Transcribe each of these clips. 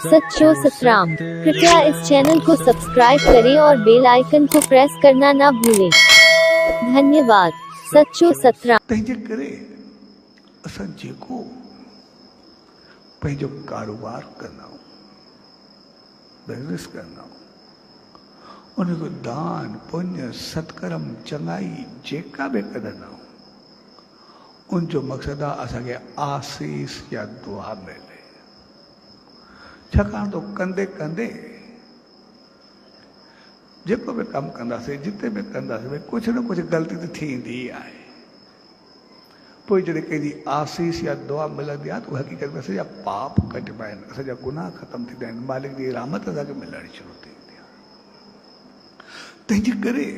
सच्चो सतराम। कृपया इस चैनल को सब्सक्राइब करें और बेल आइकन को प्रेस करना ना भूलें। धन्यवाद। सच्चो सतराम। तंहिंजे करे असां जेको पंहिंजो कारोबार कंदा आहियूं, बिज़नेस कंदा आहियूं, उनजो दान पुण्य सत्कर्म चङाई जेका बि कढंदा आहियूं, उनजो मक़सदु आहे असांखे आसीस या दुआ मिले। छाकाणि तो कंदे कंदे जेको बि कमु कंदासीं, जिते बि कंदासीं, भई कुझु न कुझु ग़लती त थींदी आहे। पोइ जॾहिं कंहिंजी आसीस या दुआ मिलंदी आहे त उहा हक़ीक़त में असांजा पाप कटिबा आहिनि, असांजा गुनाह ख़तमु थींदा आहिनि, मालिक जी रहमत असांखे मिलणु शुरू थींदी आहे। तंहिंजे करे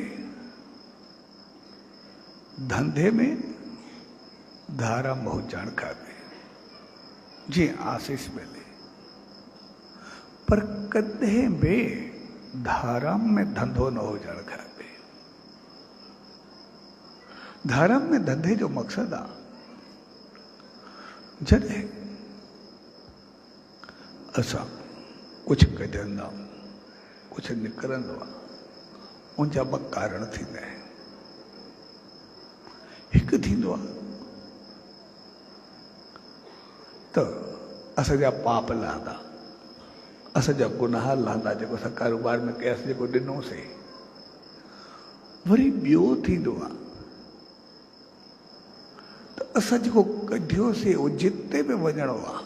धंधे में धारा हुजणु खपे, जीअं आसीस मिले, पर कॾहिं बि धाराम में धंधो न हुजणु खपे। धाराम में धंधे जो मक़सदु आहे जॾहिं असां कुझु कढंदा आहियूं, कुझु निकिरंदो आहे, उनजा ॿ कारण थींदा आहिनि। हिकु थींदो आहे त असांजा पाप लहंदा, असांजा गुनाह लहंदा, जेको असां कारोबार में कयासीं, जेको ॾिनोसीं। वरी ॿियो थींदो आहे त असां जेको कढियोसीं उहो जिते बि वञिणो आहे,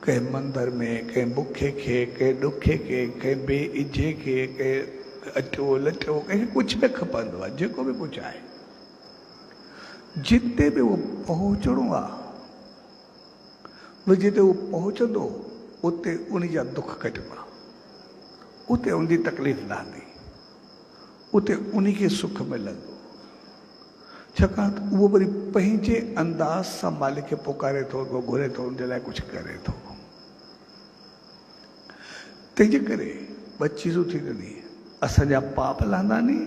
कंहिं मंदर में, कंहिं बुखे खे, कंहिं ॾुखे खे, कंहिं ॿिए इजे खे, कंहिं अटो लटो, कंहिंखे कुझु बि खपंदो आहे, जेको बि कुझु आहे, जिते बि उहो पहुचणो आहे, वरी जिते उहो पहुचंदो उते उन जा दुख कटिबा, उते उनजी तकलीफ़ लहंदी, उते उन खे सुख मिलंदो। छाकाणि त उहो वरी पंहिंजे अंदाज़ सां मालिक खे पुकारे थो, घुरे थो, उनजे लाइ कुझु करे थो। तंहिंजे करे ॿ चीज़ूं थींदियूं आहिनि, असांजा पाप लहंदा नी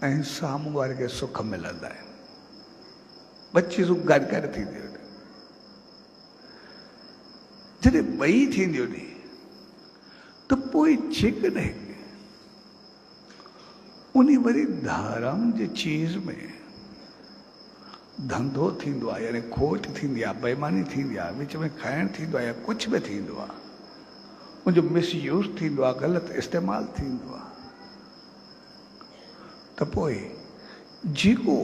ऐं साम्हूं वारे खे सुख मिलंदा आहिनि। ॿ चीज़ूं गॾु गॾु थींदियूं आहिनि। जॾहिं ॿई थींदियूं नी त पोइ जेकॾहिं उन वरी धाराम जी चीज़ में धंधो थींदो आहे, यानी खोट थींदी आहे, बेईमानी थींदी आहे, विच में खाइणु थींदो आहे, या कुझु बि थींदो आहे, उनजो मिसयूज़ थींदो आहे, ग़लति इस्तेमालु थींदो आहे, त पोइ जेको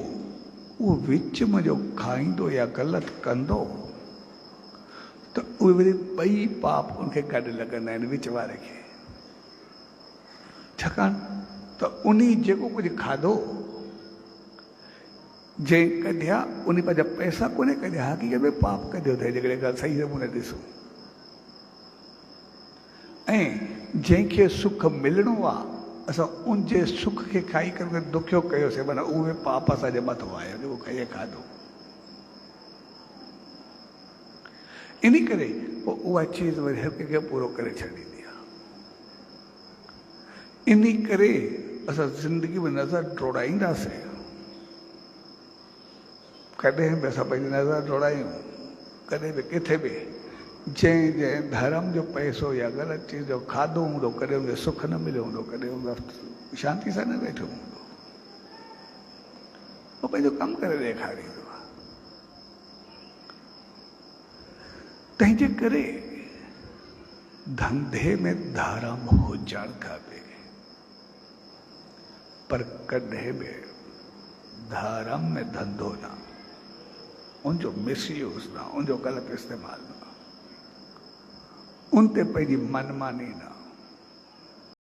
उहो विच में जो खाईंदो या ग़लति कंदो, त उहे वरी ॿई पाप उनखे गॾु लॻंदा आहिनि, विच वारे खे। छाकाणि त उन जेको कुझु खाधो, जंहिं कढिया, उन पंहिंजा पैसा कोन्हे कढिया, हक़ीक़त में पाप कढियो अथई, जेकॾहिं ॻाल्हि सही नमूने ॾिसूं। ऐं जंहिंखे सुख मिलणो आहे, असां उनजे सुख खे खाई करे दुखियो कयोसीं, माना उहे पाप असांजे मथां आया, जेको खाई खाधो। इन करे पोइ उहा चीज़ वरी हर कंहिंखे पूरो करे छॾींदी आहे। इन करे असां ज़िंदगी में नज़र दौड़ाईंदासीं, कॾहिं बि असां पंहिंजी नज़र दौड़ायूं, कॾहिं बि किथे बि, जंहिं जंहिं धर्म जो पैसो या ग़लति चीज़ जो खाधो हूंदो, कॾहिं उनखे सुख न मिलियो हूंदो, कॾहिं उन शांति सां न वेठो हूंदो, उहो पंहिंजो कमु करे ॾेखारींदो आहे। तंहिंजे करे धंधे में धाराम हुजणु खपे, पर कॾहिं बि धाराम में धंधो न, उनजो मिसयूज़ न, उनजो ग़लति इस्तेमालु न, उन ते पंहिंजी मनमानी न,